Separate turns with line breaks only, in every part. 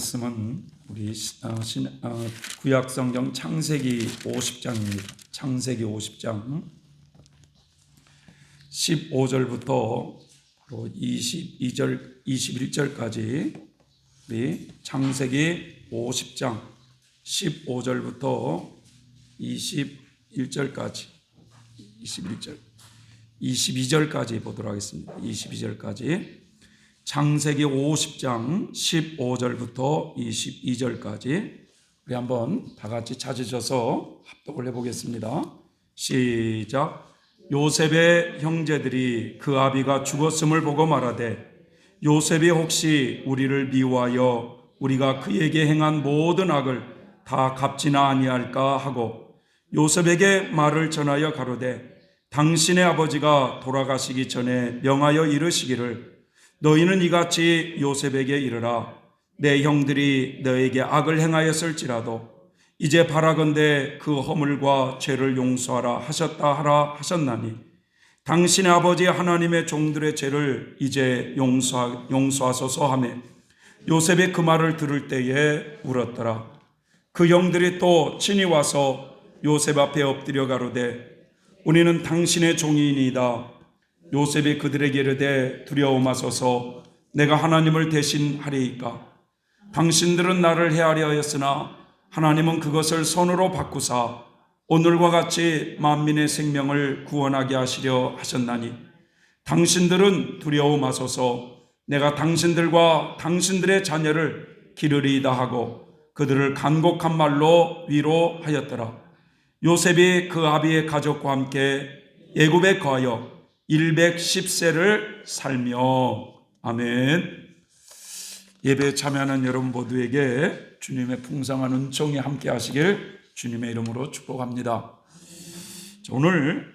말씀은 우리 구약성경 창세기 50장입니다. 창세기 50장 15절부터 22절, 21절까지 우리 창세기 50장 15절부터 21절까지 22절까지 보도록 하겠습니다. 22절까지 창세기 50장 15절부터 22절까지 우리 한번 다 같이 찾으셔서 합독을 해보겠습니다. 시작. 요셉의 형제들이 그 아비가 죽었음을 보고 말하되 요셉이 혹시 우리를 미워하여 우리가 그에게 행한 모든 악을 다 갚지나 아니할까 하고 요셉에게 말을 전하여 가로되 당신의 아버지가 돌아가시기 전에 명하여 이르시기를 너희는 이같이 요셉에게 이르라. 내 형들이 너에게 악을 행하였을지라도 이제 바라건대 그 허물과 죄를 용서하라 하셨다 하라 하셨나니 당신의 아버지 하나님의 종들의 죄를 이제 용서하소서 하며 요셉이 그 말을 들을 때에 울었더라. 그 형들이 또 친히 와서 요셉 앞에 엎드려 가로되 우리는 당신의 종이니이다. 요셉이 그들에게 이르되 두려움하소서. 내가 하나님을 대신하리이까. 당신들은 나를 해하려 하였으나 하나님은 그것을 선으로 바꾸사 오늘과 같이 만민의 생명을 구원하게 하시려 하셨나니 당신들은 두려움하소서. 내가 당신들과 당신들의 자녀를 기르리이다 하고 그들을 간곡한 말로 위로하였더라. 요셉이 그 아비의 가족과 함께 애굽에 거하여 110세를 살며. 아멘. 예배에 참여하는 여러분 모두에게 주님의 풍성한 은총이 함께 하시길 주님의 이름으로 축복합니다. 오늘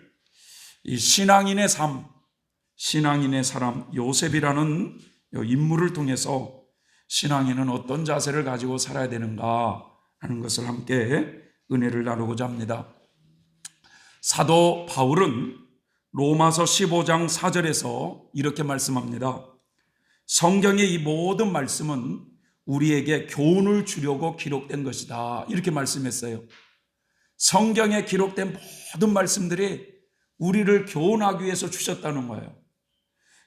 이 신앙인의 삶, 신앙인의 사람 요셉이라는 인물을 통해서 신앙인은 어떤 자세를 가지고 살아야 되는가 하는 것을 함께 은혜를 나누고자 합니다. 사도 바울은 로마서 15장 4절에서 이렇게 말씀합니다. 성경의 이 모든 말씀은 우리에게 교훈을 주려고 기록된 것이다. 이렇게 말씀했어요. 성경에 기록된 모든 말씀들이 우리를 교훈하기 위해서 주셨다는 거예요.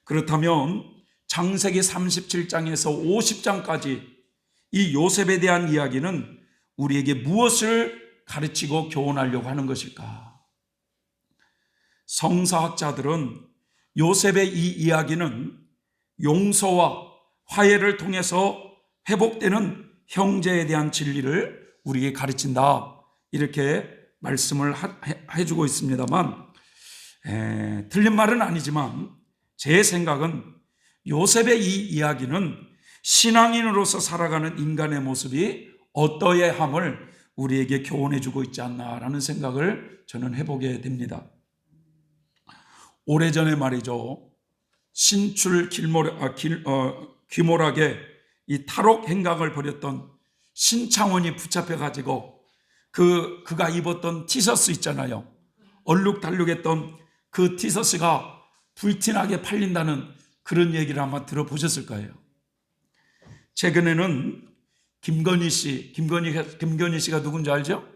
그렇다면 창세기 37장에서 50장까지 이 요셉에 대한 이야기는 우리에게 무엇을 가르치고 교훈하려고 하는 것일까? 성서학자들은 요셉의 이 이야기는 용서와 화해를 통해서 회복되는 형제에 대한 진리를 우리에게 가르친다. 이렇게 말씀을 해주고 있습니다만 틀린 말은 아니지만 제 생각은 요셉의 이 이야기는 신앙인으로서 살아가는 인간의 모습이 어떠해함을 우리에게 교훈해주고 있지 않나라는 생각을 저는 해보게 됩니다. 오래전에 말이죠. 신출 귀몰하게 이 탈옥 행각을 벌였던 신창원이 붙잡혀가지고 그가 입었던 티셔츠 있잖아요. 얼룩달룩했던 그 티셔츠가 불티나게 팔린다는 그런 얘기를 아마 들어보셨을 거예요. 최근에는 김건희 씨가 누군지 알죠?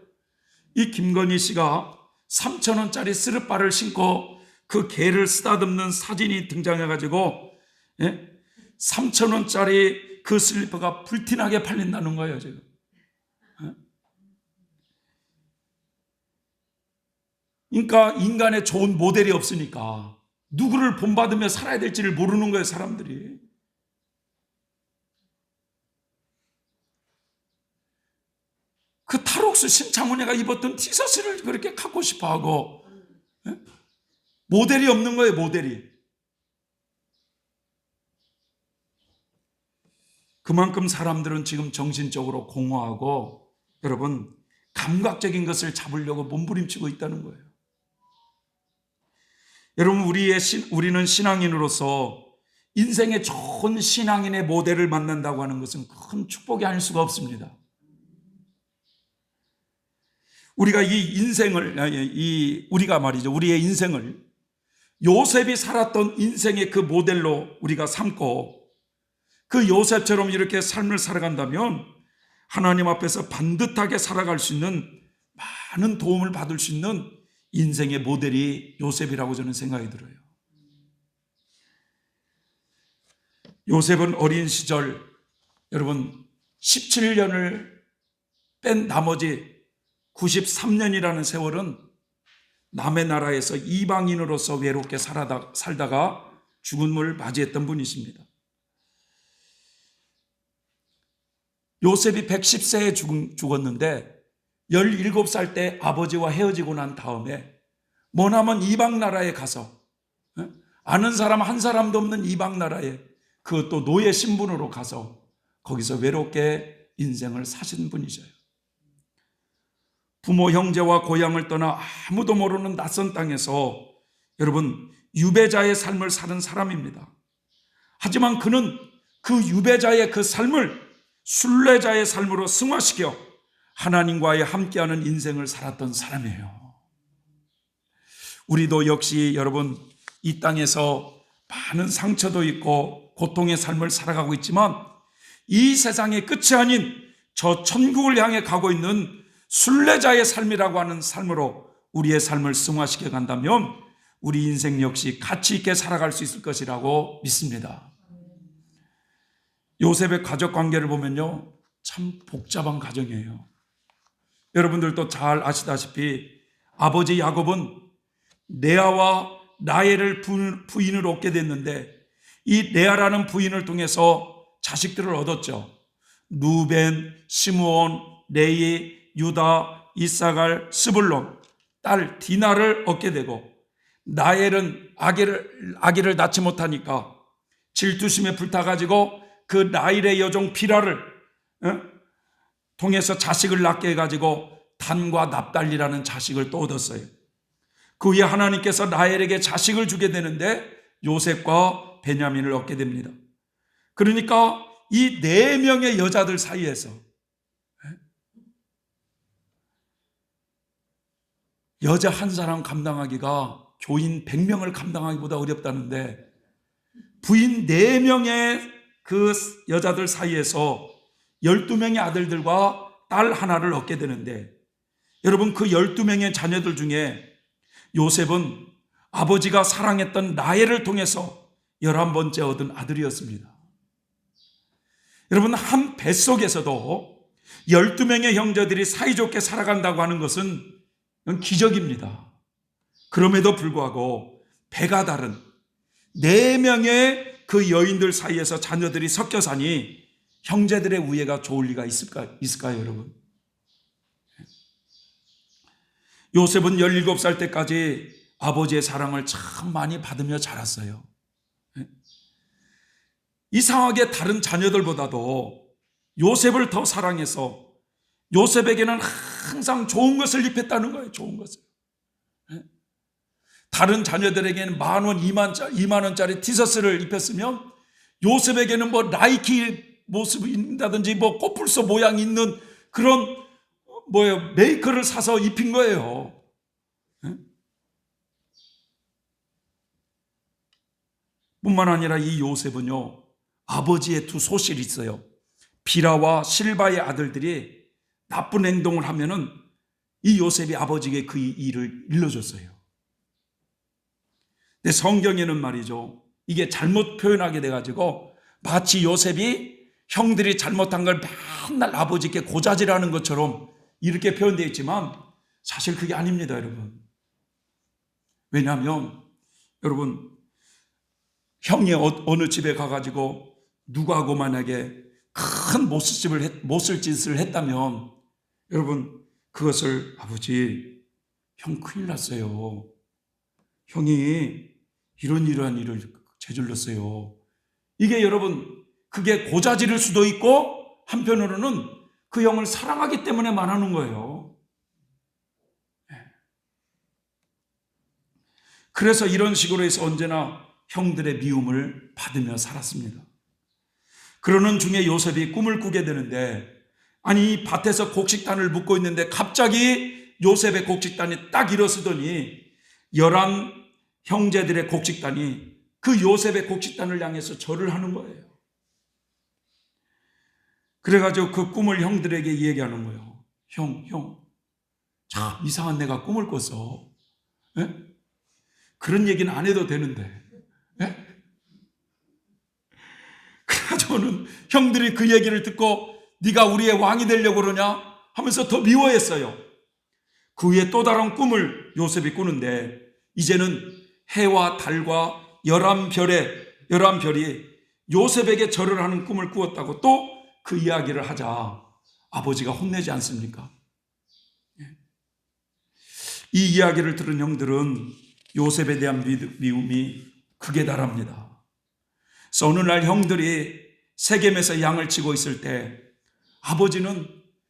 이 김건희 씨가 3,000원짜리 스르바를 신고 그 개를 쓰다듬는 사진이 등장해가지고 3,000원짜리 그 슬리퍼가 불티나게 팔린다는 거예요 지금. 그러니까 인간의 좋은 모델이 없으니까 누구를 본받으며 살아야 될지를 모르는 거예요 사람들이. 그 탈옥수 신창훈이가 입었던 티셔츠를 그렇게 갖고 싶어하고 모델이 없는 거예요 모델이. 그만큼 사람들은 지금 정신적으로 공허하고 여러분 감각적인 것을 잡으려고 몸부림치고 있다는 거예요. 여러분 우리는 신앙인으로서 인생의 좋은 신앙인의 모델을 만난다고 하는 것은 큰 축복이 아닐 수가 없습니다. 우리가 우리의 인생을 요셉이 살았던 인생의 그 모델로 우리가 삼고 그 요셉처럼 이렇게 삶을 살아간다면 하나님 앞에서 반듯하게 살아갈 수 있는, 많은 도움을 받을 수 있는 인생의 모델이 요셉이라고 저는 생각이 들어요. 요셉은 어린 시절, 여러분 17년을 뺀 나머지 93년이라는 세월은 남의 나라에서 이방인으로서 외롭게 살다가 죽음을 맞이했던 분이십니다. 요셉이 110세에 죽었는데 17살 때 아버지와 헤어지고 난 다음에 머나먼 이방 나라에 가서, 아는 사람 한 사람도 없는 이방 나라에, 그것도 노예 신분으로 가서 거기서 외롭게 인생을 사신 분이셔요. 부모 형제와 고향을 떠나 아무도 모르는 낯선 땅에서 여러분 유배자의 삶을 사는 사람입니다. 하지만 그는 그 유배자의 그 삶을 순례자의 삶으로 승화시켜 하나님과의 함께하는 인생을 살았던 사람이에요. 우리도 역시 여러분 이 땅에서 많은 상처도 있고 고통의 삶을 살아가고 있지만 이 세상의 끝이 아닌 저 천국을 향해 가고 있는 순례자의 삶이라고 하는 삶으로 우리의 삶을 승화시켜 간다면 우리 인생 역시 가치 있게 살아갈 수 있을 것이라고 믿습니다. 요셉의 가족 관계를 보면요, 참 복잡한 가정이에요. 여러분들도 잘 아시다시피 아버지 야곱은 레아와 라헬을 부인을 얻게 됐는데 이 레아라는 부인을 통해서 자식들을 얻었죠. 루벤, 시므온, 레위, 유다, 이사갈, 스불론, 딸 디나를 얻게 되고, 라헬은 아기를 낳지 못하니까 질투심에 불타가지고 그 라헬의 여종 비라를 통해서 자식을 낳게 해가지고 단과 납달리라는 자식을 또 얻었어요. 그 후에 하나님께서 라헬에게 자식을 주게 되는데 요셉과 베냐민을 얻게 됩니다. 그러니까 이 4명의 여자들 사이에서 여자 한 사람 감당하기가 교인 100명을 감당하기보다 어렵다는데 부인 4명의 그 여자들 사이에서 12명의 아들들과 딸 하나를 얻게 되는데, 여러분 그 12명의 자녀들 중에 요셉은 아버지가 사랑했던 라헬을 통해서 11번째 얻은 아들이었습니다. 여러분 한 뱃속에서도 12명의 형제들이 사이좋게 살아간다고 하는 것은 기적입니다. 그럼에도 불구하고 배가 다른 4명의 그 여인들 사이에서 자녀들이 섞여 사니 형제들의 우애가 좋을 리가 있을까요, 여러분? 요셉은 17살 때까지 아버지의 사랑을 참 많이 받으며 자랐어요. 이상하게 다른 자녀들보다도 요셉을 더 사랑해서 요셉에게는 항상 좋은 것을 입혔다는 거예요. 좋은 것을. 다른 자녀들에게는 10,000원, 2만 원짜리 티셔츠를 입혔으면 요셉에게는 뭐 나이키 모습이 있다든지 뭐 코뿔소 모양 있는 그런 메이커를 사서 입힌 거예요. 뿐만 아니라 이 요셉은요, 아버지의 2 소실이 있어요. 비라와 실바의 아들들이 나쁜 행동을 하면은 이 요셉이 아버지에게 그 일을 일러줬어요. 근데 성경에는 말이죠, 이게 잘못 표현하게 돼가지고 마치 요셉이 형들이 잘못한 걸 맨날 아버지께 고자질하는 것처럼 이렇게 표현되어 있지만 사실 그게 아닙니다, 여러분. 왜냐하면 여러분, 형이 어느 집에 가가지고 누구하고 만약에 큰 못쓸 짓을 했다면 여러분 그것을 아버지, 형 큰일 났어요. 형이 이러한 일을 저질렀어요. 이게 여러분 그게 고자질일 수도 있고 한편으로는 그 형을 사랑하기 때문에 말하는 거예요. 그래서 이런 식으로 해서 언제나 형들의 미움을 받으며 살았습니다. 그러는 중에 요셉이 꿈을 꾸게 되는데, 아니 밭에서 곡식단을 묶고 있는데 갑자기 요셉의 곡식단이 딱 일어서더니 11 형제들의 곡식단이 그 요셉의 곡식단을 향해서 절을 하는 거예요. 그래가지고 그 꿈을 형들에게 얘기하는 거예요. 형, 참 이상한 내가 꿈을 꿨어. 예? 그런 얘기는 안 해도 되는데. 예? 그래가지고는 형들이 그 얘기를 듣고 네가 우리의 왕이 되려고 그러냐 하면서 더 미워했어요. 그 후에 또 다른 꿈을 요셉이 꾸는데 이제는 해와 달과 11별이 요셉에게 절을 하는 꿈을 꾸었다고 또 그 이야기를 하자 아버지가 혼내지 않습니까? 이 이야기를 들은 형들은 요셉에 대한 미움이 극에 달합니다. 그래서 어느 날 형들이 세겜에서 양을 치고 있을 때 아버지는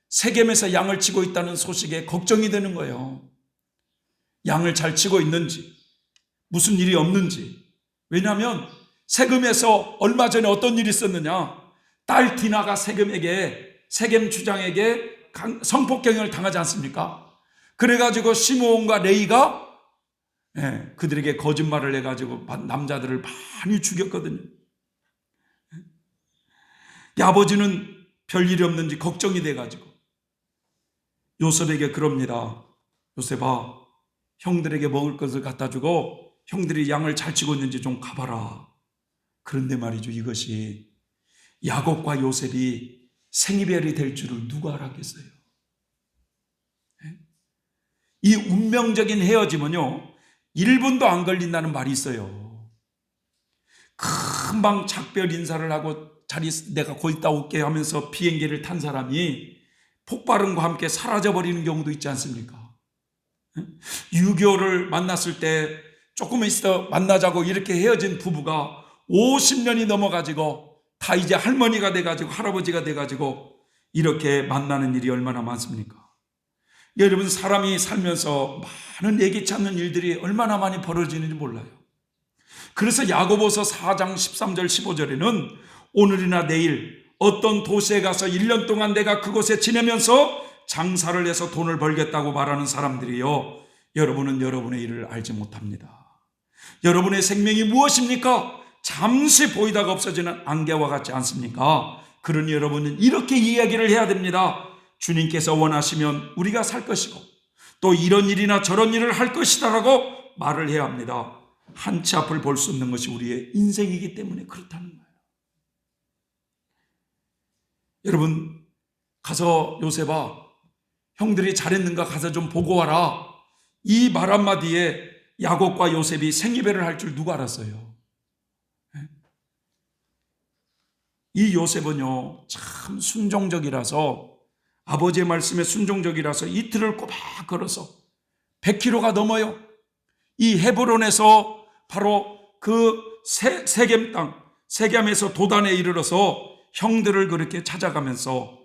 세겜에서 양을 치고 있다는 소식에 걱정이 되는 거예요. 양을 잘 치고 있는지, 무슨 일이 없는지. 왜냐하면 세겜에서 얼마 전에 어떤 일이 있었느냐. 딸 디나가 세겜 주장에게 성폭행을 당하지 않습니까? 그래가지고 시므온과 레이가 그들에게 거짓말을 해가지고 남자들을 많이 죽였거든요. 아버지는 별일이 없는지 걱정이 돼가지고 요셉에게 그럽니다. 요셉아, 형들에게 먹을 것을 갖다 주고 형들이 양을 잘 치고 있는지 좀 가봐라. 그런데 말이죠, 이것이 야곱과 요셉이 생이별이 될 줄을 누가 알았겠어요? 이 운명적인 헤어짐은요 1분도 안 걸린다는 말이 있어요. 금방 작별 인사를 하고 내가 곧 있다 올게 하면서 비행기를 탄 사람이 폭발음과 함께 사라져버리는 경우도 있지 않습니까? 6.25를 만났을 때 조금 있어 만나자고 이렇게 헤어진 부부가 50년이 넘어가지고 다 이제 할머니가 돼가지고 할아버지가 돼가지고 이렇게 만나는 일이 얼마나 많습니까? 여러분, 사람이 살면서 많은 예기치 않는 일들이 얼마나 많이 벌어지는지 몰라요. 그래서 야고보서 4장 13절 15절에는 오늘이나 내일 어떤 도시에 가서 1년 동안 내가 그곳에 지내면서 장사를 해서 돈을 벌겠다고 말하는 사람들이요, 여러분은 여러분의 일을 알지 못합니다. 여러분의 생명이 무엇입니까? 잠시 보이다가 없어지는 안개와 같지 않습니까? 그러니 여러분은 이렇게 이야기를 해야 됩니다. 주님께서 원하시면 우리가 살 것이고 또 이런 일이나 저런 일을 할 것이다라고 말을 해야 합니다. 한치 앞을 볼 수 없는 것이 우리의 인생이기 때문에 그렇다는 거예요. 여러분, 가서 요셉아, 형들이 잘했는가 가서 좀 보고 와라. 이 말 한마디에 야곱과 요셉이 생이별을 할 줄 누가 알았어요? 이 요셉은요 참 순종적이라서, 아버지의 말씀에 순종적이라서 이틀을 꼬박 걸어서 100km가 넘어요. 이 헤브론에서 바로 그 세겜 땅, 세겜에서 도단에 이르러서 형들을 그렇게 찾아가면서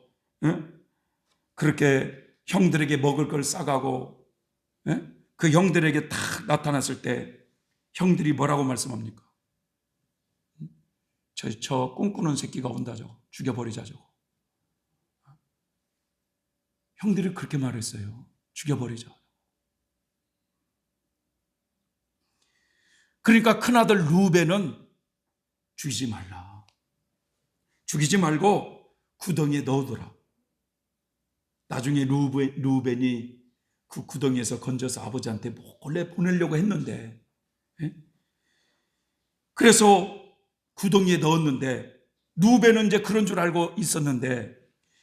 그렇게 형들에게 먹을 걸 싸가고 그 형들에게 딱 나타났을 때 형들이 뭐라고 말씀합니까? 저 꿈꾸는 새끼가 온다, 저거 죽여버리자, 저거. 형들이 그렇게 말했어요. 죽여버리자. 그러니까 큰아들 루벤은 죽이지 말라. 죽이지 말고 구덩이에 넣어둬라. 나중에 루벤이 그 구덩이에서 건져서 아버지한테 몰래 보내려고 했는데, 그래서 구덩이에 넣었는데, 루벤은 이제 그런 줄 알고 있었는데,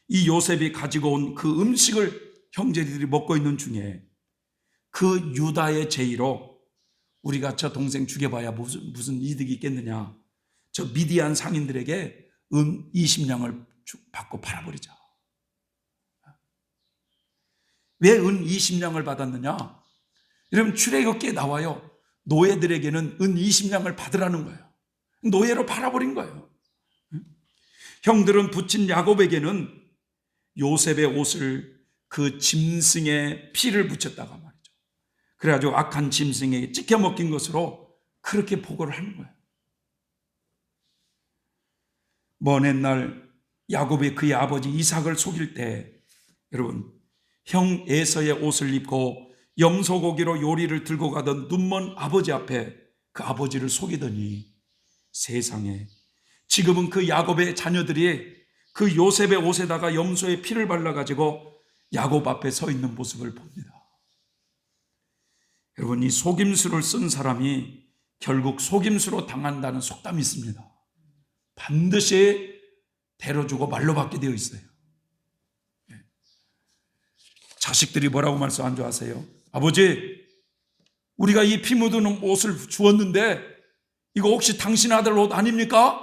이 요셉이 가지고 온 그 음식을 형제들이 먹고 있는 중에 그 유다의 제의로 우리가 저 동생 죽여봐야 무슨 이득이 있겠느냐, 저 미디안 상인들에게 은 20냥을 받고 팔아버리자. 왜 은 20냥을 받았느냐? 여러분, 출애굽기에 나와요. 노예들에게는 은 20냥을 받으라는 거예요. 노예로 팔아버린 거예요. 형들은 붙인 야곱에게는 요셉의 옷을 그 짐승의 피를 붙였다가 말이죠. 그래가지고 악한 짐승에게 찢겨 먹힌 것으로 그렇게 보고를 하는 거예요. 먼 옛날 야곱이 그의 아버지 이삭을 속일 때, 여러분, 형 에서의 옷을 입고 염소고기로 요리를 들고 가던 눈먼 아버지 앞에 그 아버지를 속이더니 세상에 지금은 그 야곱의 자녀들이 그 요셉의 옷에다가 염소의 피를 발라가지고 야곱 앞에 서 있는 모습을 봅니다. 여러분, 이 속임수를 쓴 사람이 결국 속임수로 당한다는 속담이 있습니다. 반드시 데려주고 말로 받게 되어 있어요. 자식들이 뭐라고 말씀한 줄 아세요? 아버지, 우리가 이 피 묻은 옷을 주었는데 이거 혹시 당신 아들 옷 아닙니까?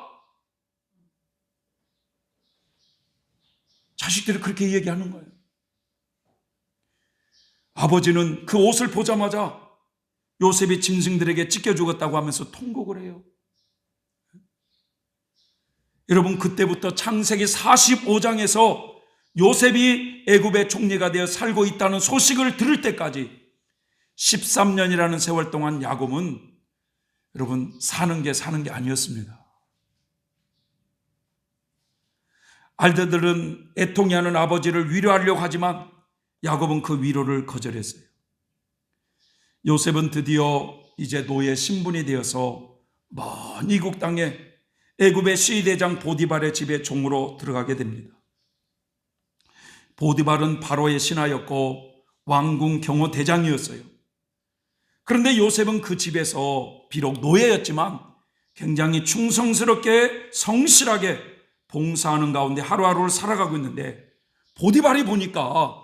자식들이 그렇게 얘기하는 거예요. 아버지는 그 옷을 보자마자 요셉이 짐승들에게 찢겨 죽었다고 하면서 통곡을 해요. 여러분, 그때부터 창세기 45장에서 요셉이 애굽의 총리가 되어 살고 있다는 소식을 들을 때까지 13년이라는 세월 동안 야곱은 여러분 사는 게 아니었습니다. 알데들은 애통해 하는 아버지를 위로하려고 하지만 야곱은 그 위로를 거절했어요. 요셉은 드디어 이제 노예 신분이 되어서 먼 이국 땅에 애굽의 시대장 보디발의 집에 종으로 들어가게 됩니다. 보디발은 바로의 신하였고 왕궁 경호 대장이었어요. 그런데 요셉은 그 집에서 비록 노예였지만 굉장히 충성스럽게 성실하게 봉사하는 가운데 하루하루를 살아가고 있는데 보디발이 보니까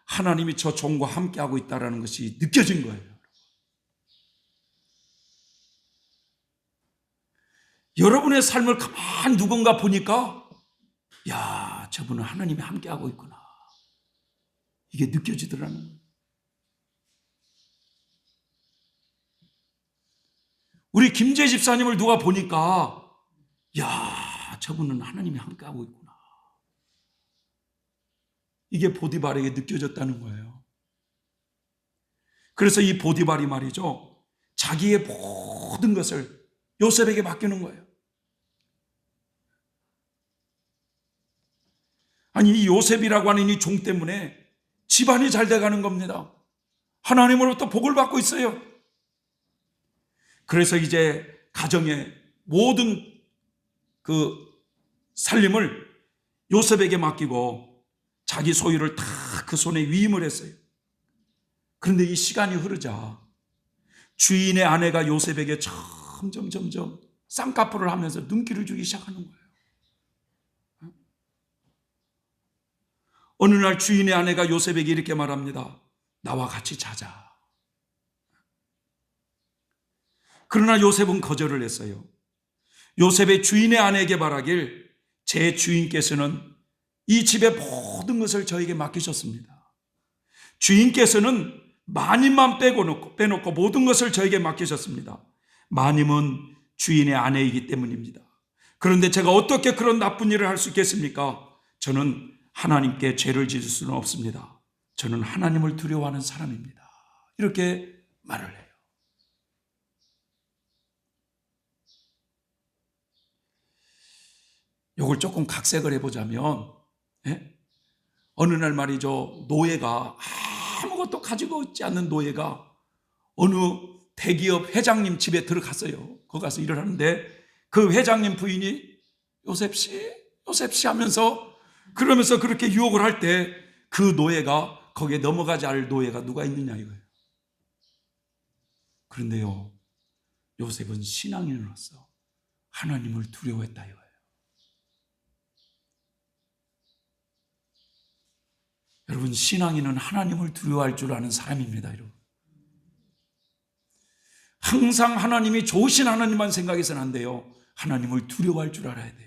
하나님이 저 종과 함께하고 있다는 것이 느껴진 거예요. 여러분의 삶을 가만 누군가 보니까 야, 저분은 하나님이 함께하고 있구나. 이게 느껴지더라는 거예요. 우리 김재 집사님을 누가 보니까 야, 저분은 하나님이 함께하고 있구나. 이게 보디발에게 느껴졌다는 거예요. 그래서 이 보디발이 말이죠, 자기의 모든 것을 요셉에게 맡기는 거예요. 아니, 이 요셉이라고 하는 이 종 때문에 집안이 잘 돼가는 겁니다. 하나님으로부터 복을 받고 있어요. 그래서 이제 가정의 모든 그 살림을 요셉에게 맡기고 자기 소유를 다 그 손에 위임을 했어요. 그런데 이 시간이 흐르자 주인의 아내가 요셉에게 점점 쌍꺼풀을 하면서 눈길을 주기 시작하는 거예요. 어느 날 주인의 아내가 요셉에게 이렇게 말합니다. 나와 같이 자자. 그러나 요셉은 거절을 했어요. 요셉의 주인의 아내에게 말하길, 제 주인께서는 이 집의 모든 것을 저에게 맡기셨습니다. 주인께서는 마님만 빼놓고 모든 것을 저에게 맡기셨습니다. 마님은 주인의 아내이기 때문입니다. 그런데 제가 어떻게 그런 나쁜 일을 할 수 있겠습니까? 저는 하나님께 죄를 지을 수는 없습니다. 저는 하나님을 두려워하는 사람입니다. 이렇게 말을 해요. 이걸 조금 각색을 해보자면, 어느 날 말이죠, 노예가, 아무것도 가지고 있지 않는 노예가 어느 대기업 회장님 집에 들어갔어요. 거기 가서 일을 하는데 그 회장님 부인이 요셉씨 하면서 그러면서 그렇게 유혹을 할 때 그 노예가, 거기에 넘어가지 않을 노예가 누가 있느냐 이거예요. 그런데요, 요셉은 신앙인으로서 하나님을 두려워했다 이거예요. 여러분, 신앙인은 하나님을 두려워할 줄 아는 사람입니다. 여러분, 항상 하나님이 좋으신 하나님만 생각해서는 안 돼요. 하나님을 두려워할 줄 알아야 돼요.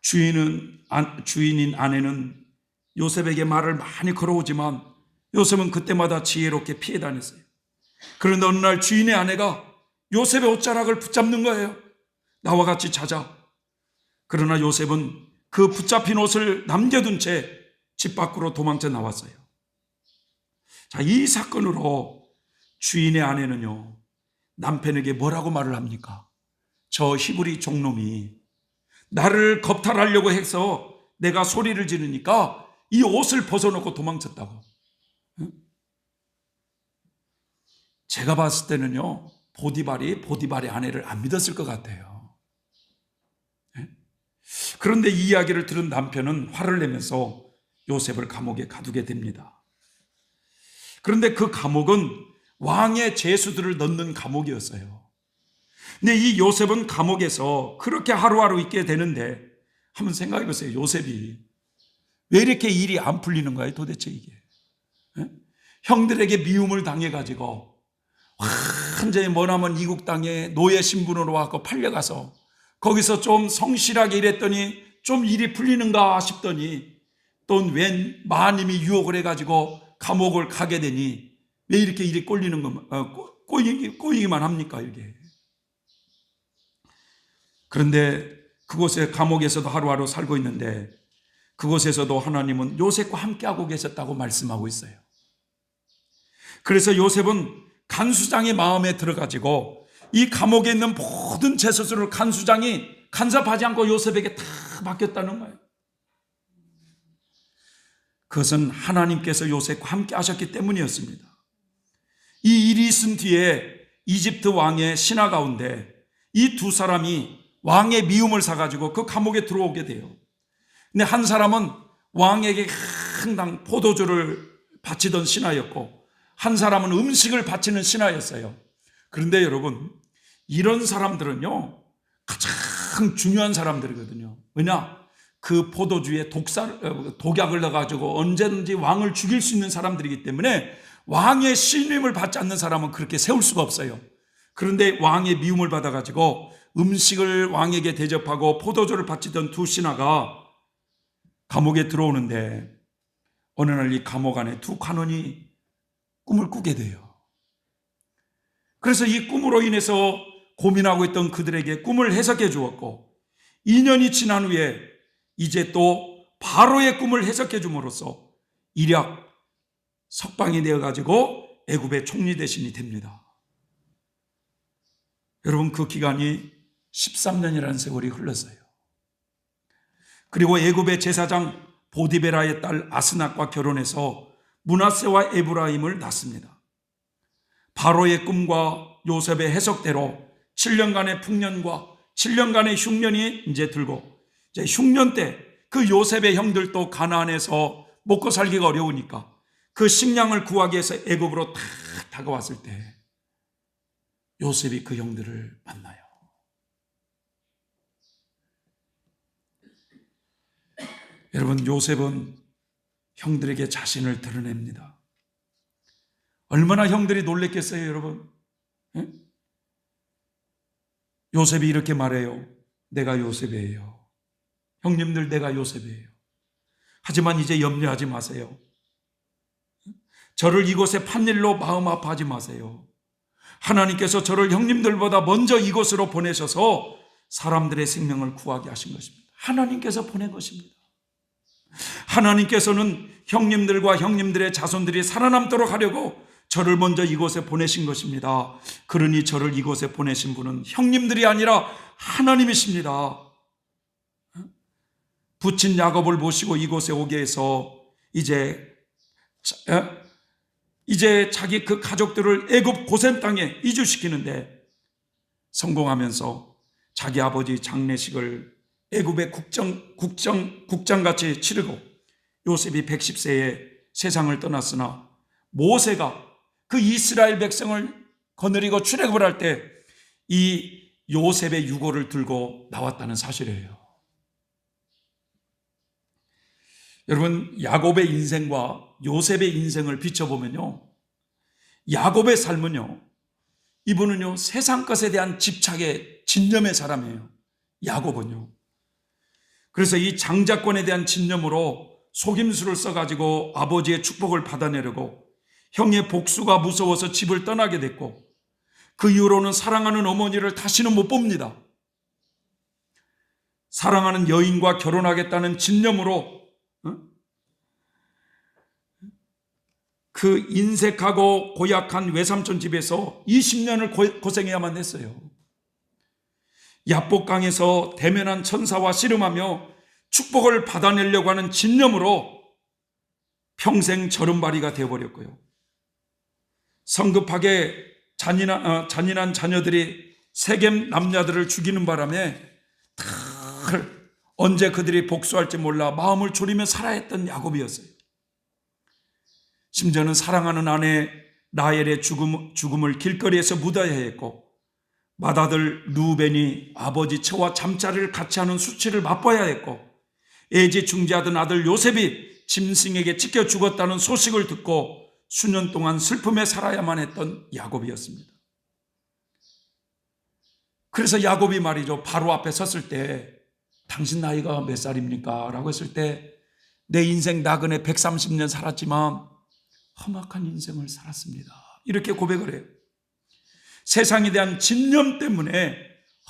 주인인 아내는 요셉에게 말을 많이 걸어오지만 요셉은 그때마다 지혜롭게 피해 다녔어요. 그런데 어느 날 주인의 아내가 요셉의 옷자락을 붙잡는 거예요. 나와 같이 자자. 그러나 요셉은 그 붙잡힌 옷을 남겨둔 채 집 밖으로 도망쳐 나왔어요. 자, 이 사건으로 주인의 아내는요, 남편에게 뭐라고 말을 합니까? 저 히브리 종놈이 나를 겁탈하려고 해서 내가 소리를 지르니까 이 옷을 벗어놓고 도망쳤다고. 제가 봤을 때는요, 보디발의 아내를 안 믿었을 것 같아요. 그런데 이 이야기를 들은 남편은 화를 내면서 요셉을 감옥에 가두게 됩니다. 그런데 그 감옥은 왕의 죄수들을 넣는 감옥이었어요. 근데 이 요셉은 감옥에서 그렇게 하루하루 있게 되는데, 한번 생각해 보세요. 요셉이 왜 이렇게 일이 안 풀리는 거예요, 도대체 이게? 형들에게 미움을 당해가지고 완전히 머나먼 이국 땅에 노예 신분으로 와서 팔려가서 거기서 좀 성실하게 일했더니 좀 일이 풀리는가 싶더니 또 웬 마님이 유혹을 해가지고 감옥을 가게 되니 왜 이렇게 일이 꼬이기만 합니까, 이게? 그런데 그곳에 감옥에서도 하루하루 살고 있는데, 그곳에서도 하나님은 요셉과 함께하고 계셨다고 말씀하고 있어요. 그래서 요셉은 간수장의 마음에 들어가지고 이 감옥에 있는 모든 재소수를 간수장이 간섭하지 않고 요셉에게 다 맡겼다는 거예요. 그것은 하나님께서 요셉과 함께 하셨기 때문이었습니다. 이 일이 있은 뒤에 이집트 왕의 신하 가운데 이 두 사람이 왕의 미움을 사가지고 그 감옥에 들어오게 돼요. 근데 한 사람은 왕에게 항상 포도주를 바치던 신하였고, 한 사람은 음식을 바치는 신하였어요. 그런데 여러분, 이런 사람들은요, 가장 중요한 사람들이거든요. 왜냐? 그 포도주에 독약을 넣어가지고 언제든지 왕을 죽일 수 있는 사람들이기 때문에 왕의 신임을 받지 않는 사람은 그렇게 세울 수가 없어요. 그런데 왕의 미움을 받아가지고 음식을 왕에게 대접하고 포도주를 바치던 두 신하가 감옥에 들어오는데, 어느 날 이 감옥 안에 두 간원이 꿈을 꾸게 돼요. 그래서 이 꿈으로 인해서 고민하고 있던 그들에게 꿈을 해석해 주었고, 2년이 지난 후에 이제 또 바로의 꿈을 해석해 줌으로써 일약 석방이 되어가지고 애굽의 총리 대신이 됩니다. 여러분, 그 기간이 13년이라는 세월이 흘렀어요. 그리고 애굽의 제사장 보디베라의 딸 아스낫과 결혼해서 므낫세와 에브라임을 낳습니다. 바로의 꿈과 요셉의 해석대로 7년간의 풍년과 7년간의 흉년이 이제 들고, 이제 흉년 때 그 요셉의 형들도 가나안에서 먹고 살기가 어려우니까 그 식량을 구하기 위해서 애굽으로 탁 다가왔을 때 요셉이 그 형들을 만나요. 여러분, 요셉은 형들에게 자신을 드러냅니다. 얼마나 형들이 놀랬겠어요, 여러분? 요셉이 이렇게 말해요. 내가 요셉이에요. 형님들, 내가 요셉이에요. 하지만 이제 염려하지 마세요. 저를 이곳에 판 일로 마음 아파하지 마세요. 하나님께서 저를 형님들보다 먼저 이곳으로 보내셔서 사람들의 생명을 구하게 하신 것입니다. 하나님께서 보낸 것입니다. 하나님께서는 형님들과 형님들의 자손들이 살아남도록 하려고 저를 먼저 이곳에 보내신 것입니다. 그러니 저를 이곳에 보내신 분은 형님들이 아니라 하나님이십니다. 부친 야곱을 모시고 이곳에 오게 해서 이제 자기 그 가족들을 애굽 고센 땅에 이주시키는데 성공하면서 자기 아버지 장례식을 애굽의 국장같이 치르고 요셉이 110세에 세상을 떠났으나 모세가 그 이스라엘 백성을 거느리고 출애굽을 할 때 이 요셉의 유고를 들고 나왔다는 사실이에요. 여러분, 야곱의 인생과 요셉의 인생을 비춰보면요, 야곱의 삶은요, 이분은요 세상 것에 대한 집착의 진념의 사람이에요. 야곱은요. 그래서 이 장자권에 대한 진념으로 속임수를 써가지고 아버지의 축복을 받아내려고 형의 복수가 무서워서 집을 떠나게 됐고, 그 이후로는 사랑하는 어머니를 다시는 못 봅니다. 사랑하는 여인과 결혼하겠다는 진념으로 그 인색하고 고약한 외삼촌 집에서 20년을 고생해야만 했어요. 야복강에서 대면한 천사와 씨름하며 축복을 받아내려고 하는 진념으로 평생 저른바리가 되어버렸고요. 성급하게 잔인한 자녀들이 세겜 남자들을 죽이는 바람에 언제 그들이 복수할지 몰라 마음을 졸이며 살아야 했던 야곱이었어요. 심지어는 사랑하는 아내 라헬의 죽음을 길거리에서 묻어야 했고, 맏아들 루벤이 아버지 처와 잠자리를 같이 하는 수치를 맛봐야 했고, 애지중지하던 아들 요셉이 짐승에게 찢겨 죽었다는 소식을 듣고 수년 동안 슬픔에 살아야만 했던 야곱이었습니다. 그래서 야곱이 말이죠, 바로 앞에 섰을 때 당신 나이가 몇 살입니까? 라고 했을 때 내 인생 나그네 130년 살았지만 험악한 인생을 살았습니다. 이렇게 고백을 해요. 세상에 대한 집념 때문에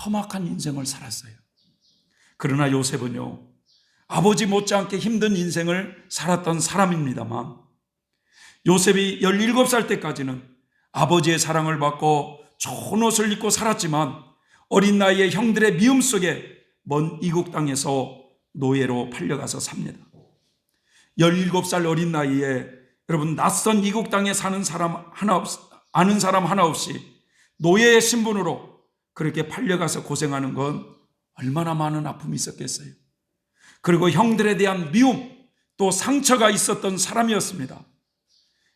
험악한 인생을 살았어요. 그러나 요셉은요, 아버지 못지않게 힘든 인생을 살았던 사람입니다만, 요셉이 17살 때까지는 아버지의 사랑을 받고 좋은 옷을 입고 살았지만 어린 나이에 형들의 미움 속에 먼 이국 땅에서 노예로 팔려가서 삽니다. 17살 어린 나이에 여러분, 낯선 이국 땅에 사는 사람 하나 아는 사람 하나 없이 노예의 신분으로 그렇게 팔려가서 고생하는 건 얼마나 많은 아픔이 있었겠어요. 그리고 형들에 대한 미움 또 상처가 있었던 사람이었습니다.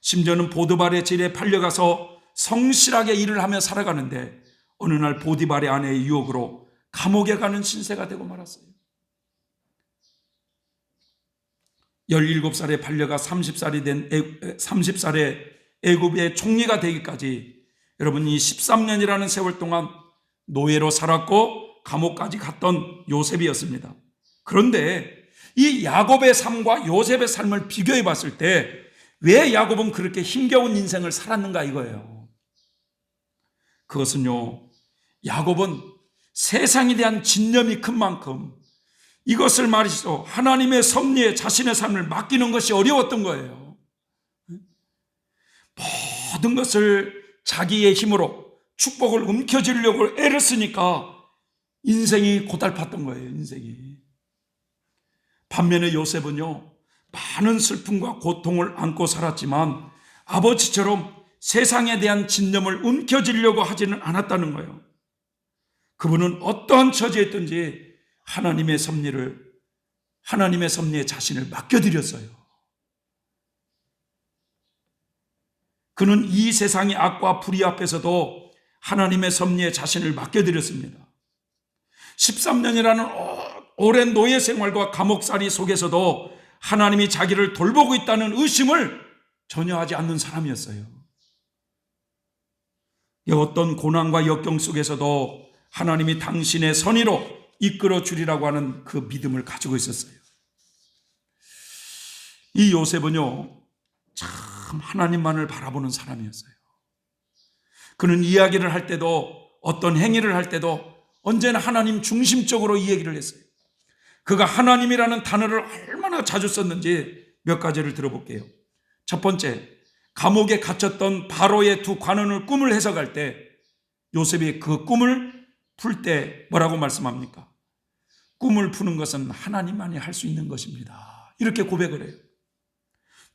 심지어는 보디발의 질에 팔려가서 성실하게 일을 하며 살아가는데 어느 날 보디발의 아내의 유혹으로 감옥에 가는 신세가 되고 말았어요. 17살에 팔려가 30살에 애굽의 총리가 되기까지 여러분, 이 13년이라는 세월 동안 노예로 살았고 감옥까지 갔던 요셉이었습니다. 그런데 이 야곱의 삶과 요셉의 삶을 비교해 봤을 때 왜 야곱은 그렇게 힘겨운 인생을 살았는가 이거예요. 그것은요, 야곱은 세상에 대한 집념이 큰 만큼 이것을 말이죠, 하나님의 섭리에 자신의 삶을 맡기는 것이 어려웠던 거예요. 모든 것을 자기의 힘으로 축복을 움켜쥐려고 애를 쓰니까 인생이 고달팠던 거예요. 인생이. 반면에 요셉은요, 많은 슬픔과 고통을 안고 살았지만 아버지처럼 세상에 대한 집념을 움켜쥐려고 하지는 않았다는 거예요. 그분은 어떠한 처지에 있든지 하나님의 섭리에 자신을 맡겨드렸어요. 그는 이 세상의 악과 불의 앞에서도 하나님의 섭리에 자신을 맡겨드렸습니다. 13년이라는 오랜 노예 생활과 감옥살이 속에서도 하나님이 자기를 돌보고 있다는 의심을 전혀 하지 않는 사람이었어요. 어떤 고난과 역경 속에서도 하나님이 당신의 선의로 이끌어 주리라고 하는 그 믿음을 가지고 있었어요. 이 요셉은요, 참 하나님만을 바라보는 사람이었어요. 그는 이야기를 할 때도 어떤 행위를 할 때도 언제나 하나님 중심적으로 이 얘기를 했어요. 그가 하나님이라는 단어를 얼마나 자주 썼는지 몇 가지를 들어볼게요. 첫 번째, 감옥에 갇혔던 바로의 두 관원을 꿈을 해석할 때 요셉이 그 꿈을 풀 때 뭐라고 말씀합니까? 꿈을 푸는 것은 하나님만이 할 수 있는 것입니다. 이렇게 고백을 해요.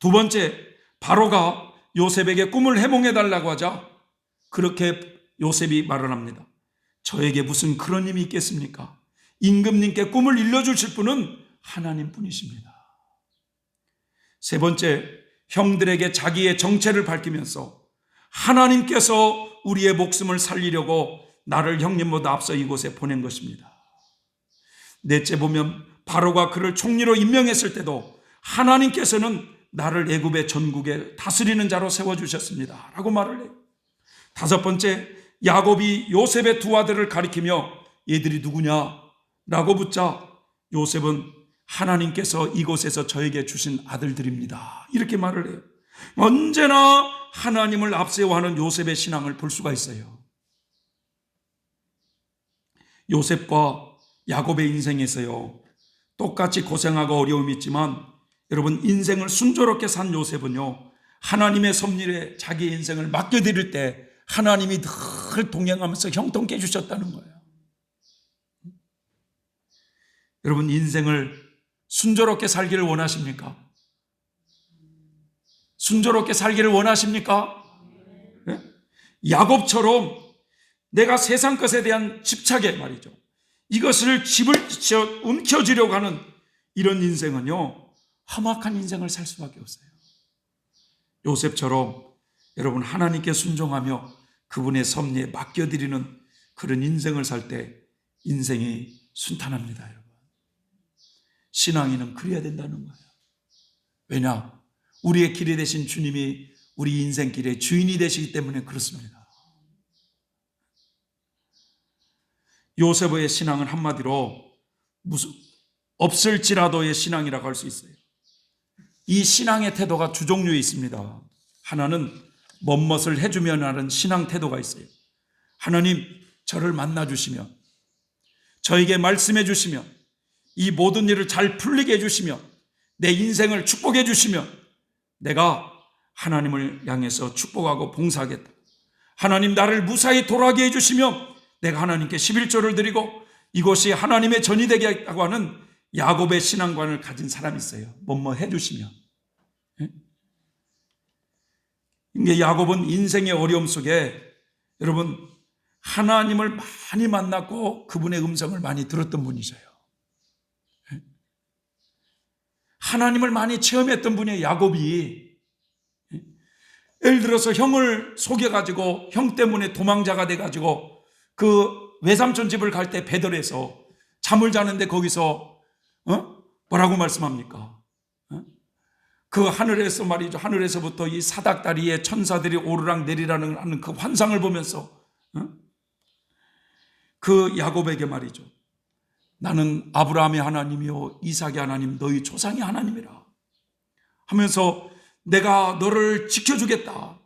두 번째, 바로가 요셉에게 꿈을 해몽해 달라고 하자 그렇게 요셉이 말을 합니다. 저에게 무슨 그런 힘이 있겠습니까? 임금님께 꿈을 일러주실 분은 하나님뿐이십니다. 세 번째, 형들에게 자기의 정체를 밝히면서 하나님께서 우리의 목숨을 살리려고 나를 형님보다 앞서 이곳에 보낸 것입니다. 넷째 보면 바로가 그를 총리로 임명했을 때도 하나님께서는 나를 애굽의 전국에 다스리는 자로 세워주셨습니다 라고 말을 해요. 다섯 번째, 야곱이 요셉의 두 아들을 가리키며 얘들이 누구냐 라고 묻자 요셉은 하나님께서 이곳에서 저에게 주신 아들들입니다 이렇게 말을 해요. 언제나 하나님을 앞세워하는 요셉의 신앙을 볼 수가 있어요. 요셉과 야곱의 인생에서요, 똑같이 고생하고 어려움이 있지만 여러분, 인생을 순조롭게 산 요셉은요, 하나님의 섭리에 자기 인생을 맡겨드릴 때 하나님이 늘 동행하면서 형통케 해주셨다는 거예요. 여러분, 인생을 순조롭게 살기를 원하십니까? 순조롭게 살기를 원하십니까? 네? 야곱처럼 내가 세상 것에 대한 집착에 말이죠, 이것을 집을 움켜쥐려고 하는 이런 인생은요, 험악한 인생을 살 수밖에 없어요. 요셉처럼 여러분 하나님께 순종하며 그분의 섭리에 맡겨드리는 그런 인생을 살 때 인생이 순탄합니다. 여러분, 신앙인은 그래야 된다는 거예요. 왜냐? 우리의 길이 되신 주님이 우리 인생길의 주인이 되시기 때문에 그렇습니다. 요셉의 신앙은 한마디로 없을지라도의 신앙이라고 할 수 있어요. 이 신앙의 태도가 두 종류에 있습니다. 하나는 멋멋을 해주면 하는 신앙 태도가 있어요. 하나님, 저를 만나주시면, 저에게 말씀해 주시면, 이 모든 일을 잘 풀리게 해주시면, 내 인생을 축복해 주시면 내가 하나님을 향해서 축복하고 봉사하겠다. 하나님, 나를 무사히 돌아가게 해주시면 내가 하나님께 11조를 드리고 이곳이 하나님의 전이 되겠다고 하는 야곱의 신앙관을 가진 사람이 있어요. 뭐뭐 해주시면. 이게 야곱은 인생의 어려움 속에 여러분 하나님을 많이 만났고 그분의 음성을 많이 들었던 분이셔요. 하나님을 많이 체험했던 분이에요. 야곱이. 예를 들어서 형을 속여가지고 형 때문에 도망자가 돼가지고 그 외삼촌 집을 갈 때 베들에서 잠을 자는데 거기서 뭐라고 말씀합니까? 그 하늘에서 말이죠, 하늘에서부터 이 사닥다리에 천사들이 오르락 내리라는 하는 그 환상을 보면서 그 야곱에게 말이죠, 나는 아브라함의 하나님이요 이삭의 하나님, 너희 조상의 하나님이라 하면서 내가 너를 지켜주겠다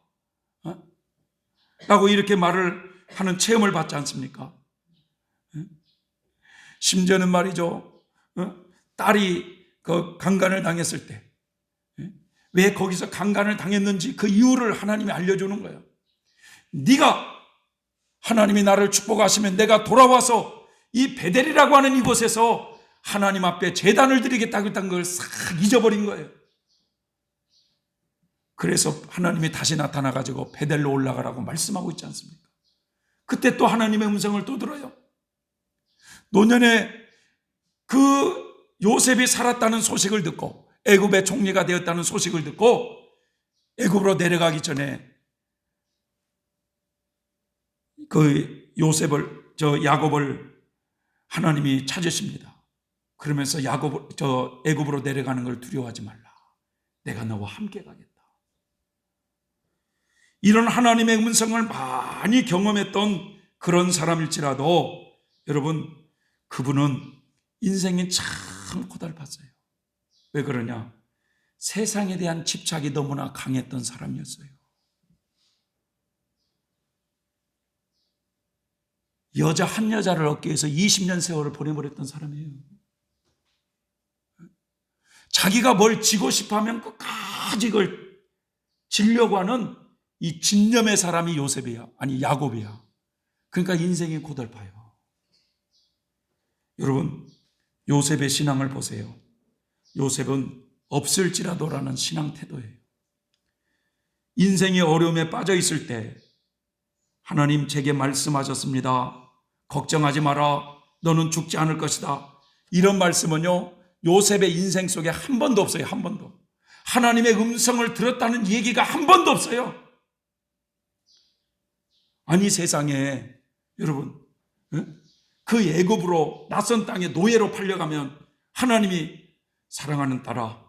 라고 이렇게 말을 하는 체험을 받지 않습니까? 심지어는 말이죠, 딸이 그 강간을 당했을 때 왜 거기서 강간을 당했는지 그 이유를 하나님이 알려주는 거예요. 네가 하나님이 나를 축복하시면 내가 돌아와서 이 베델이라고 하는 이곳에서 하나님 앞에 제단을 드리겠다고 했던 걸 싹 잊어버린 거예요. 그래서 하나님이 다시 나타나가지고 베델로 올라가라고 말씀하고 있지 않습니까? 그때 또 하나님의 음성을 또 들어요. 노년에 그 요셉이 살았다는 소식을 듣고 애굽의 총리가 되었다는 소식을 듣고 애굽으로 내려가기 전에 그 야곱을 하나님이 찾으십니다. 그러면서 애굽으로 내려가는 걸 두려워하지 말라. 내가 너와 함께 가겠다. 이런 하나님의 음성을 많이 경험했던 그런 사람일지라도 여러분, 그분은 인생이 참 고달팠어요. 왜 그러냐? 세상에 대한 집착이 너무나 강했던 사람이었어요. 여자 한 여자를 얻기 위해서 20년 세월을 보내버렸던 사람이에요. 자기가 뭘 지고 싶어하면 끝까지 그걸 지려고 하는 이 진념의 사람이 요셉이야. 아니 야곱이야. 그러니까 인생이 고달파요. 여러분, 요셉의 신앙을 보세요. 요셉은 없을지라도라는 신앙 태도예요. 인생의 어려움에 빠져 있을 때 하나님 제게 말씀하셨습니다. 걱정하지 마라. 너는 죽지 않을 것이다. 이런 말씀은요, 요셉의 인생 속에 한 번도 없어요. 한 번도. 하나님의 음성을 들었다는 얘기가 한 번도 없어요. 아니 세상에 여러분, 그 애굽으로 낯선 땅에 노예로 팔려가면 하나님이 사랑하는 딸아,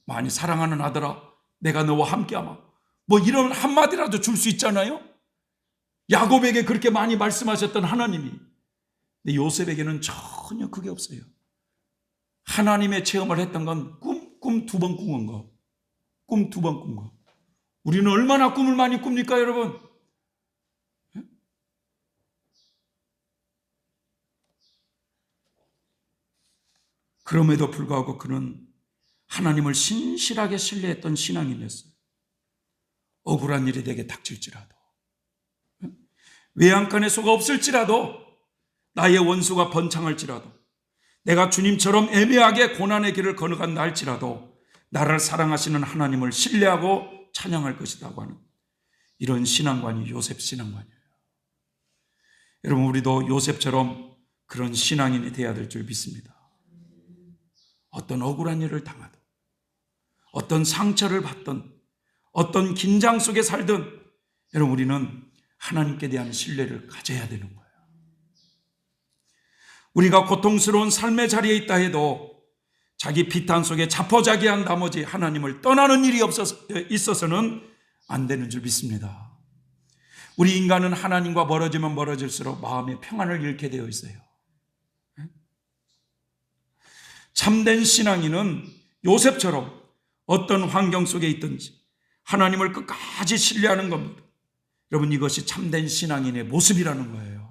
많이 사랑하는 아들아, 내가 너와 함께하마, 뭐 이런 한마디라도 줄 수 있잖아요. 야곱에게 그렇게 많이 말씀하셨던 하나님이. 근데 요셉에게는 전혀 그게 없어요. 하나님의 체험을 했던 건 꿈 두 번 꾼 거. 꿈 두 번 꾼 거. 우리는 얼마나 꿈을 많이 꿉니까, 여러분? 그럼에도 불구하고 그는 하나님을 신실하게 신뢰했던 신앙인이었어요. 억울한 일이 내게 닥칠지라도, 외양간에 소가 없을지라도, 나의 원수가 번창할지라도, 내가 주님처럼 애매하게 고난의 길을 걸어간다 할지라도 나를 사랑하시는 하나님을 신뢰하고 찬양할 것이라고 하는 이런 신앙관이 요셉 신앙관이에요. 여러분, 우리도 요셉처럼 그런 신앙인이 되어야 될 줄 믿습니다. 어떤 억울한 일을 당하든, 어떤 상처를 받든, 어떤 긴장 속에 살든, 여러분, 우리는 하나님께 대한 신뢰를 가져야 되는 거예요. 우리가 고통스러운 삶의 자리에 있다 해도 자기 비탄 속에 자포자기한 나머지 하나님을 떠나는 일이 있어서는 안 되는 줄 믿습니다. 우리 인간은 하나님과 멀어지면 멀어질수록 마음의 평안을 잃게 되어 있어요. 참된 신앙인은 요셉처럼 어떤 환경 속에 있든지 하나님을 끝까지 신뢰하는 겁니다. 여러분, 이것이 참된 신앙인의 모습이라는 거예요.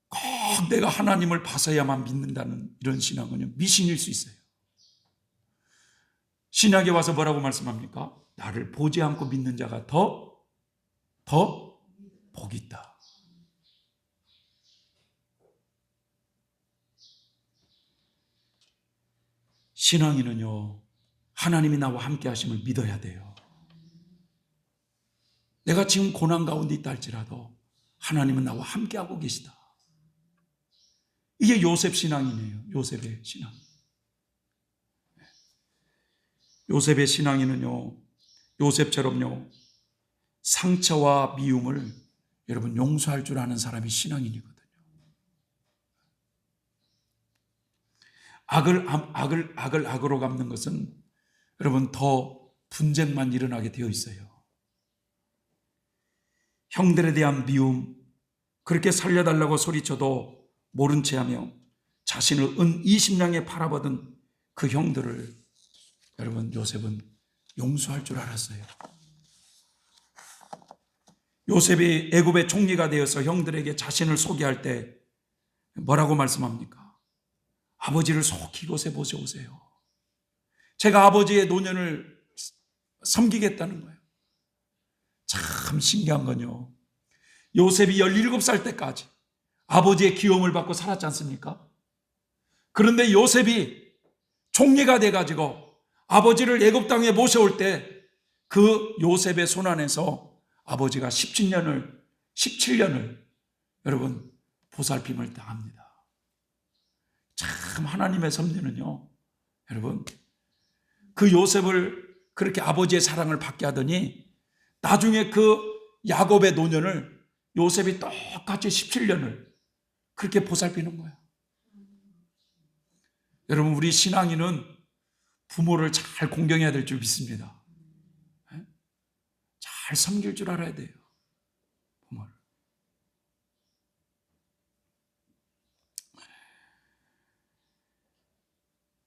꼭 내가 하나님을 봐서야만 믿는다는 이런 신앙은 미신일 수 있어요. 신약에 와서 뭐라고 말씀합니까? 나를 보지 않고 믿는 자가 더 복이 있다. 신앙인은요, 하나님이 나와 함께 하심을 믿어야 돼요. 내가 지금 고난 가운데 있다 할지라도 하나님은 나와 함께 하고 계시다. 이게 요셉 신앙이네요. 요셉의 신앙. 요셉의 신앙인은요, 요셉처럼요, 상처와 미움을 여러분 용서할 줄 아는 사람이 신앙인이거든요. 악으로 갚는 것은 여러분 더 분쟁만 일어나게 되어 있어요. 형들에 대한 미움, 그렇게 살려달라고 소리쳐도 모른 체하며 자신을 은 20냥에 팔아버든 그 형들을 여러분 요셉은 용서할 줄 알았어요. 요셉이 애굽의 총리가 되어서 형들에게 자신을 소개할 때 뭐라고 말씀합니까? 아버지를 속히 이곳에 모셔오세요. 제가 아버지의 노년을 섬기겠다는 거예요. 참 신기한 건요, 요셉이 17살 때까지 아버지의 귀여움을 받고 살았지 않습니까? 그런데 요셉이 총리가 돼가지고 아버지를 애굽 땅에 모셔올 때 그 요셉의 손 안에서 아버지가 17년을 여러분 보살핌을 당합니다. 참 하나님의 섭리는요, 여러분, 그 요셉을 그렇게 아버지의 사랑을 받게 하더니 나중에 그 야곱의 노년을 요셉이 똑같이 17년을 그렇게 보살피는 거예요. 여러분, 우리 신앙인은 부모를 잘 공경해야 될 줄 믿습니다. 잘 섬길 줄 알아야 돼요, 부모를.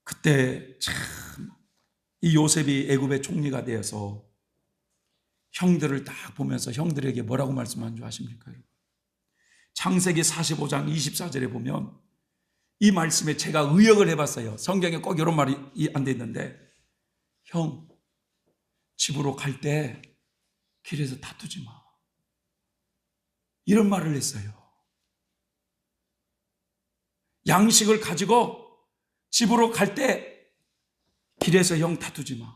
그때 참 이 요셉이 애굽의 총리가 되어서 형들을 딱 보면서 형들에게 뭐라고 말씀한 줄 아십니까? 창세기 45장 24절에 보면 이 말씀에 제가 의역을 해봤어요. 성경에 꼭 이런 말이 안 돼 있는데, 형, 집으로 갈 때 길에서 다투지 마, 이런 말을 했어요. 양식을 가지고 집으로 갈 때 길에서 형 다투지 마.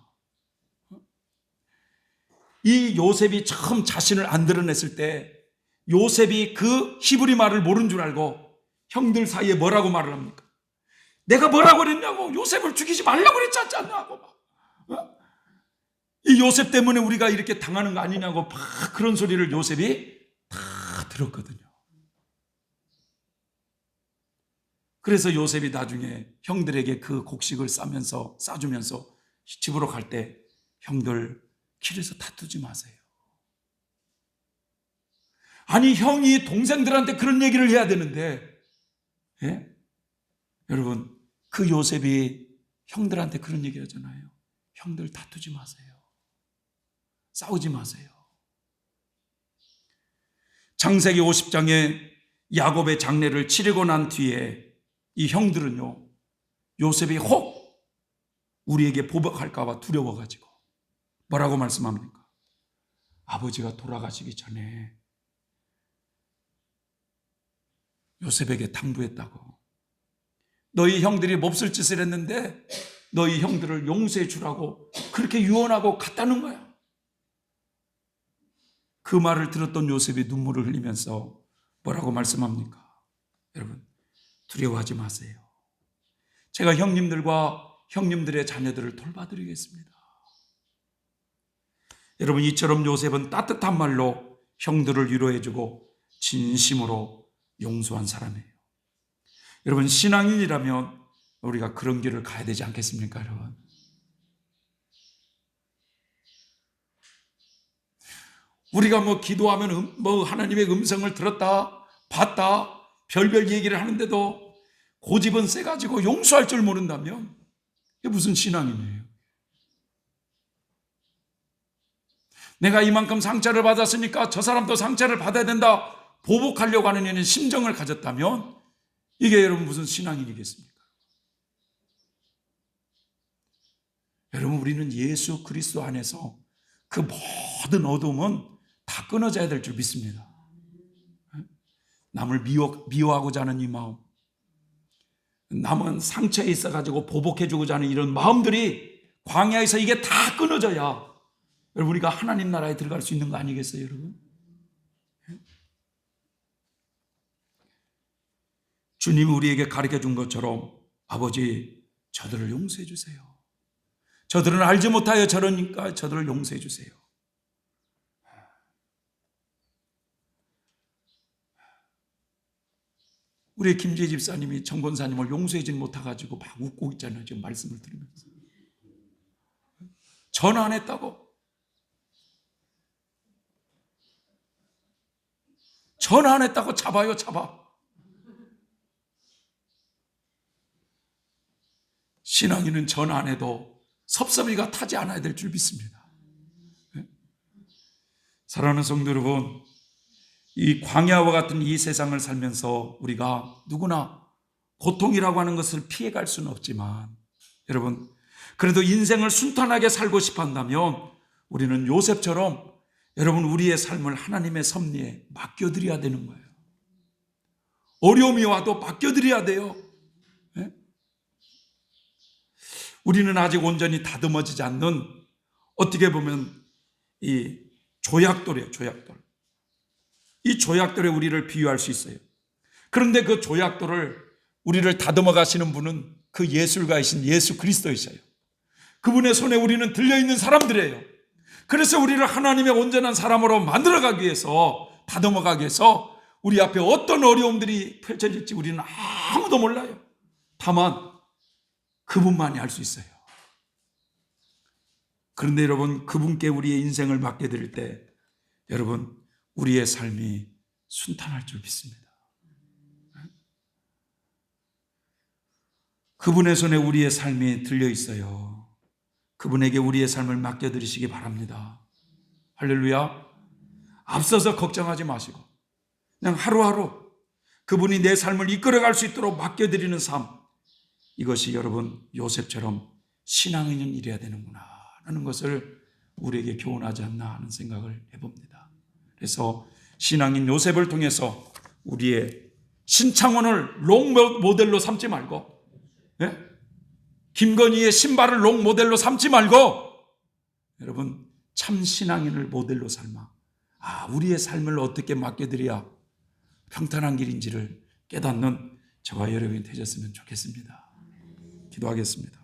이 요셉이 처음 자신을 안 드러냈을 때 요셉이 그 히브리 말을 모른 줄 알고 형들 사이에 뭐라고 말을 합니까? 내가 뭐라고 그랬냐고, 요셉을 죽이지 말라고 그랬지 않냐고 막. 이 요셉 때문에 우리가 이렇게 당하는 거 아니냐고 막 그런 소리를 요셉이 다 들었거든요. 그래서 요셉이 나중에 형들에게 그 곡식을 싸주면서 집으로 갈 때 형들 길에서 다투지 마세요. 아니, 형이 동생들한테 그런 얘기를 해야 되는데, 예? 여러분, 그 요셉이 형들한테 그런 얘기 하잖아요. 형들 다투지 마세요. 싸우지 마세요. 창세기 50장에 야곱의 장례를 치르고 난 뒤에 이 형들은요, 요셉이 혹 우리에게 보복할까 봐 두려워가지고 뭐라고 말씀합니까? 아버지가 돌아가시기 전에 요셉에게 당부했다고. 너희 형들이 몹쓸 짓을 했는데 너희 형들을 용서해 주라고 그렇게 유언하고 갔다는 거야. 그 말을 들었던 요셉이 눈물을 흘리면서 뭐라고 말씀합니까? 여러분, 두려워하지 마세요. 제가 형님들과 형님들의 자녀들을 돌봐드리겠습니다. 여러분, 이처럼 요셉은 따뜻한 말로 형들을 위로해주고 진심으로 용서한 사람이에요. 여러분, 신앙인이라면 우리가 그런 길을 가야 되지 않겠습니까, 여러분? 우리가 기도하면 하나님의 음성을 들었다, 봤다, 별별 얘기를 하는데도 고집은 세가지고 용서할 줄 모른다면 이게 무슨 신앙이에요? 내가 이만큼 상처를 받았으니까 저 사람도 상처를 받아야 된다, 보복하려고 하는 이런 심정을 가졌다면 이게 여러분 무슨 신앙인이겠습니까? 여러분, 우리는 예수 그리스도 안에서 그 모든 어둠은 다 끊어져야 될 줄 믿습니다. 남을 미워하고자 하는 이 마음, 남은 상처에 있어가지고 보복해주고자 하는 이런 마음들이 광야에서 이게 다 끊어져야 여러분 우리가 하나님 나라에 들어갈 수 있는 거 아니겠어요, 여러분? 주님이 우리에게 가르쳐준 것처럼 아버지, 저들을 용서해 주세요. 저들은 알지 못하여 저러니까 저들을 용서해 주세요. 우리 김재 집사님이 정권사님을 용서하지 못해가지고 막 웃고 있잖아요, 지금 말씀을 들으면서. 전화 안 했다고? 전화 안 했다고 잡아요, 잡아. 신앙인은 전화 안 해도 섭섭이가 타지 않아야 될 줄 믿습니다. 사랑하는 성도 여러분, 이 광야와 같은 이 세상을 살면서 우리가 누구나 고통이라고 하는 것을 피해갈 수는 없지만 여러분, 그래도 인생을 순탄하게 살고 싶어 한다면 우리는 요셉처럼 여러분 우리의 삶을 하나님의 섭리에 맡겨드려야 되는 거예요. 어려움이 와도 맡겨드려야 돼요. 네? 우리는 아직 온전히 다듬어지지 않는, 어떻게 보면 이 조약돌이에요, 조약돌. 이 조약돌에 우리를 비유할 수 있어요. 그런데 그 조약돌을 우리를 다듬어 가시는 분은 그 예술가이신 예수 그리스도이셔요. 그분의 손에 우리는 들려있는 사람들이에요. 그래서 우리를 하나님의 온전한 사람으로 만들어가기 위해서, 다듬어가기 위해서 우리 앞에 어떤 어려움들이 펼쳐질지 우리는 아무도 몰라요. 다만 그분만이 알 수 있어요. 그런데 여러분, 그분께 우리의 인생을 맡겨드릴 때 여러분 우리의 삶이 순탄할 줄 믿습니다. 그분의 손에 우리의 삶이 들려있어요. 그분에게 우리의 삶을 맡겨드리시기 바랍니다. 할렐루야. 앞서서 걱정하지 마시고 그냥 하루하루 그분이 내 삶을 이끌어갈 수 있도록 맡겨드리는 삶, 이것이 여러분 요셉처럼 신앙인은 이래야 되는구나 라는 것을 우리에게 교훈하지 않나 하는 생각을 해봅니다. 그래서 신앙인 요셉을 통해서 우리의 신창원을 롱 모델로 삼지 말고, 예? 김건희의 신발을 롱 모델로 삼지 말고 여러분 참 신앙인을 모델로 삼아 우리의 삶을 어떻게 맡겨드려야 평탄한 길인지를 깨닫는 저와 여러분이 되셨으면 좋겠습니다. 기도하겠습니다.